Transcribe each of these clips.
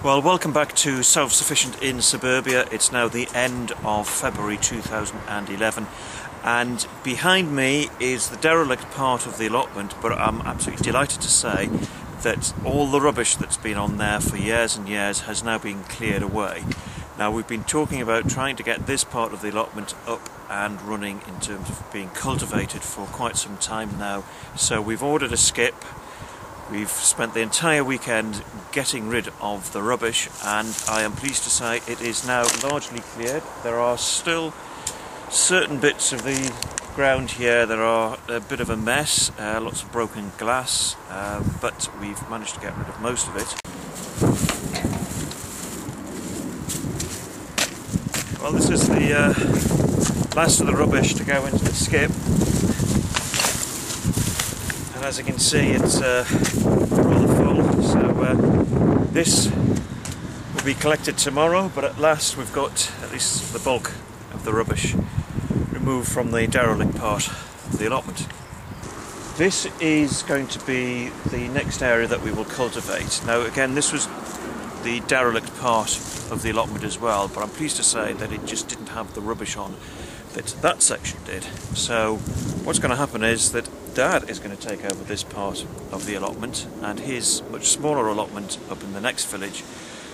Well, welcome back to Self-Sufficient in Suburbia. It's now the end of February 2011 and behind me is the derelict part of the allotment, but I'm absolutely delighted to say that all the rubbish that's been on there for years and years has now been cleared away. Now, we've been talking about trying to get this part of the allotment up and running in terms of being cultivated for quite some time now, so we've ordered a skip. We've spent the entire weekend getting rid of the rubbish, and I am pleased to say it is now largely cleared. There are still certain bits of the ground here that are a bit of a mess, lots of broken glass, but we've managed to get rid of most of it. Well, this is the last of the rubbish to go into the skip. And as you can see, it's rather full, so this will be collected tomorrow, but at last we've got at least the bulk of the rubbish removed from the derelict part of the allotment. This is going to be the next area that we will cultivate. Now again, this was the derelict part of the allotment as well, but I'm pleased to say that it just didn't have the rubbish on that section did. So what's going to happen is that Dad is going to take over this part of the allotment, and his much smaller allotment up in the next village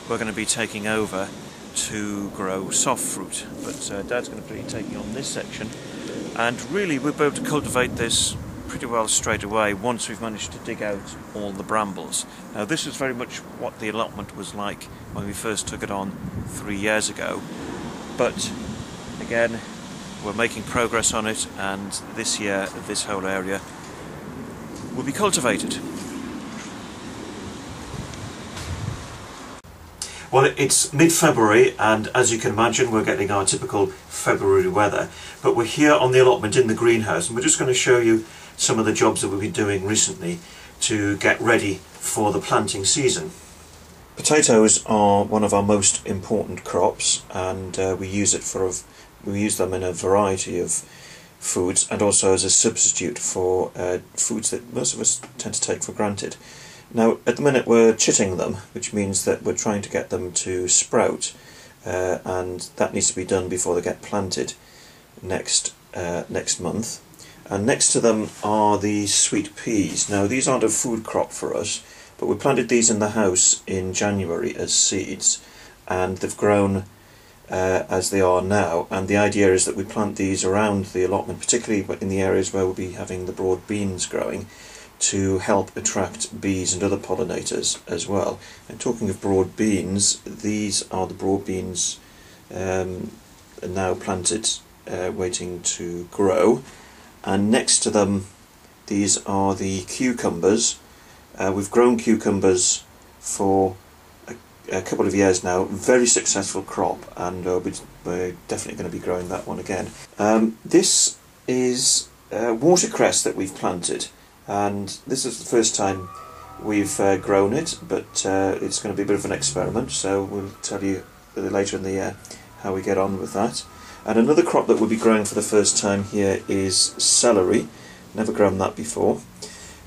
we're going to be taking over to grow soft fruit. But Dad's going to be taking on this section, and really we'll be able to cultivate this pretty well straight away once we've managed to dig out all the brambles. Now this is very much what the allotment was like when we first took it on 3 years ago, but again, we're making progress on it, and this year this whole area will be cultivated. Well, it's mid-February, and as you can imagine we're getting our typical February weather, but we're here on the allotment in the greenhouse, and we're just going to show you some of the jobs that we've been doing recently to get ready for the planting season. Potatoes are one of our most important crops, and we use them in a variety of foods, and also as a substitute for foods that most of us tend to take for granted. Now at the minute we're chitting them, which means that we're trying to get them to sprout, and that needs to be done before they get planted next month. And next to them are the sweet peas. Now these aren't a food crop for us, but we planted these in the house in January as seeds, and they've grown as they are now, and the idea is that we plant these around the allotment, particularly in the areas where we'll be having the broad beans growing, to help attract bees and other pollinators as well. And talking of broad beans, these are the broad beans now planted, waiting to grow, and next to them these are the cucumbers. We've grown cucumbers for a couple of years now, very successful crop, and we're definitely going to be growing that one again. This is watercress that we've planted, and this is the first time we've grown it, but it's going to be a bit of an experiment, so we'll tell you later in the year how we get on with that. And another crop that we'll be growing for the first time here is celery. Never grown that before.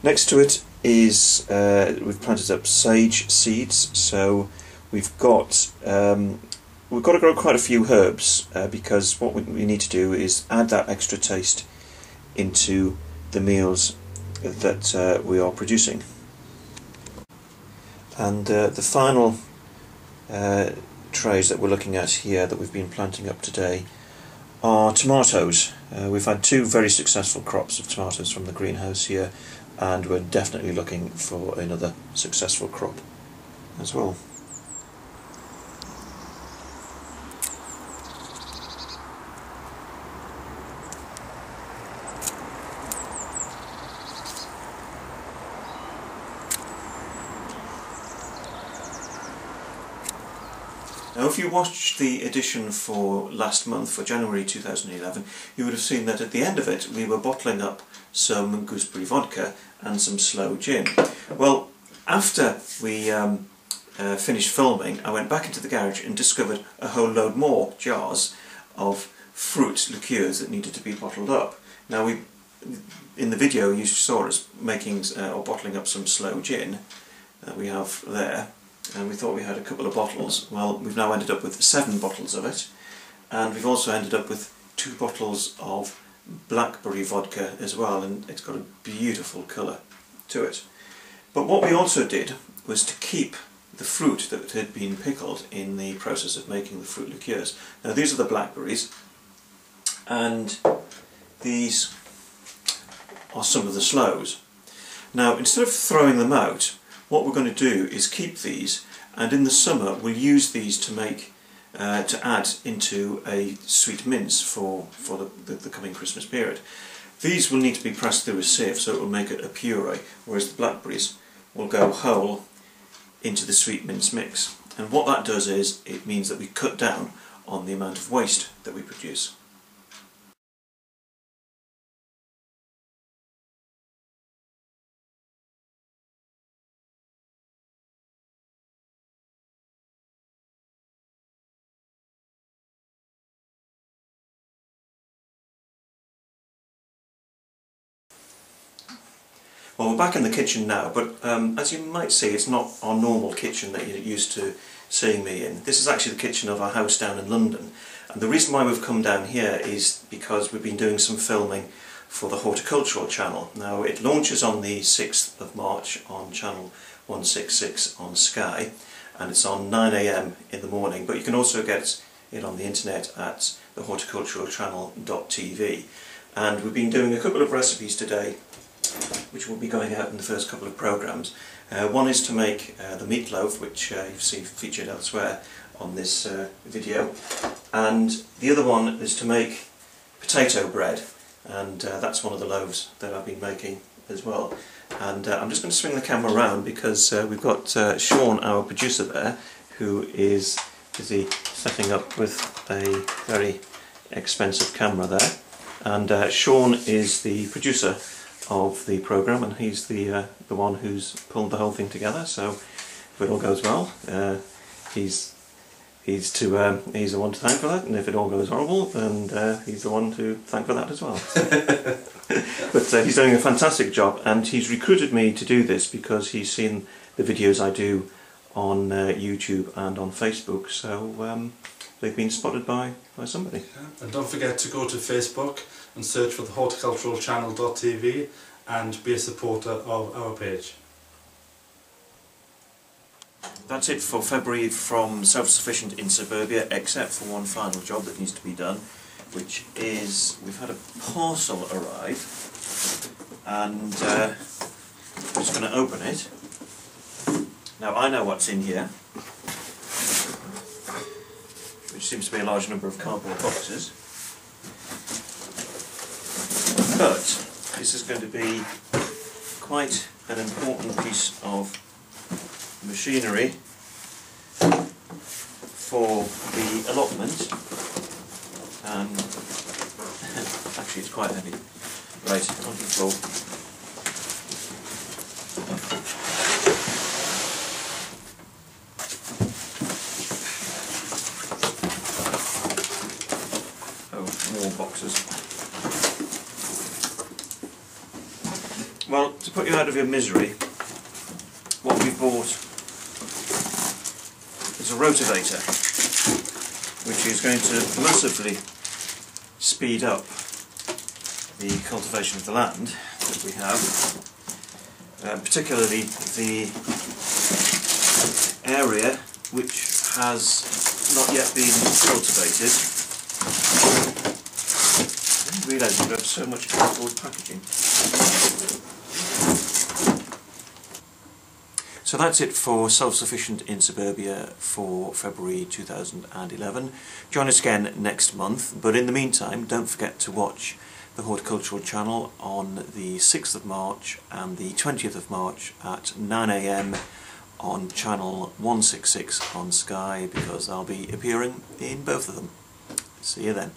Next to it is we've planted up sage seeds, so we've got to grow quite a few herbs, because what we need to do is add that extra taste into the meals that we are producing. And the final trays that we're looking at here that we've been planting up today are tomatoes. We've had 2 very successful crops of tomatoes from the greenhouse here, and we're definitely looking for another successful crop as well. Now if you watched the edition for last month, for January 2011, you would have seen that at the end of it we were bottling up some gooseberry vodka and some sloe gin. Well, after we finished filming, I went back into the garage and discovered a whole load more jars of fruit liqueurs that needed to be bottled up. Now in the video you saw us making or bottling up some sloe gin that we have there. and we thought we had a couple of bottles. Well, we've now ended up with 7 bottles of it, and we've also ended up with 2 bottles of blackberry vodka as well, and it's got a beautiful colour to it. But what we also did was to keep the fruit that had been pickled in the process of making the fruit liqueurs. Now these are the blackberries, and these are some of the sloes. Now instead of throwing them out, what we're going to do is keep these, and in the summer we'll use these to make to add into a sweet mince for the coming Christmas period. These will need to be pressed through a sieve, so it will make it a puree, whereas the blackberries will go whole into the sweet mince mix. And what that does is, it means that we cut down on the amount of waste that we produce. Well, we're back in the kitchen now, but as you might see, it's not our normal kitchen that you're used to seeing me in. This is actually the kitchen of our house down in London, and the reason why we've come down here is because we've been doing some filming for the Horticultural channel. Now it launches on the 6th of March on channel 166 on Sky, and it's on 9 AM in the morning, but you can also get it on the internet at thehorticulturalchannel.tv. And we've been doing a couple of recipes today which will be going out in the first couple of programmes. One is to make the meatloaf, which you've seen featured elsewhere on this video, and the other one is to make potato bread, and that's one of the loaves that I've been making as well. And I'm just going to swing the camera around because we've got Sean, our producer there, who is busy setting up with a very expensive camera there. And Sean is the producer of the programme, and he's the one who's pulled the whole thing together. So if it all goes well, he's the one to thank for that, and if it all goes horrible, then he's the one to thank for that as well. But he's doing a fantastic job, and he's recruited me to do this because he's seen the videos I do on YouTube and on Facebook, so they've been spotted by somebody. Yeah. And don't forget to go to Facebook and search for the horticulturalchannel.tv and be a supporter of our page. That's it for February from Self-Sufficient in Suburbia, except for one final job that needs to be done, which is we've had a parcel arrive, and I'm just going to open it. Now I know what's in here, which seems to be a large number of cardboard boxes, but this is going to be quite an important piece of machinery for the allotment, and actually it's quite heavy. Right, onto the floor. More boxes. Well, to put you out of your misery, what we bought is a rotavator, which is going to massively speed up the cultivation of the land that we have, particularly the area which has not yet been cultivated. I didn't realise we got so much cardboard packaging. So that's it for Self-Sufficient in Suburbia for February 2011. Join us again next month, but in the meantime don't forget to watch the Horticultural channel on the 6th of March and the 20th of March at 9 AM on channel 166 on Sky, because I'll be appearing in both of them. See you then.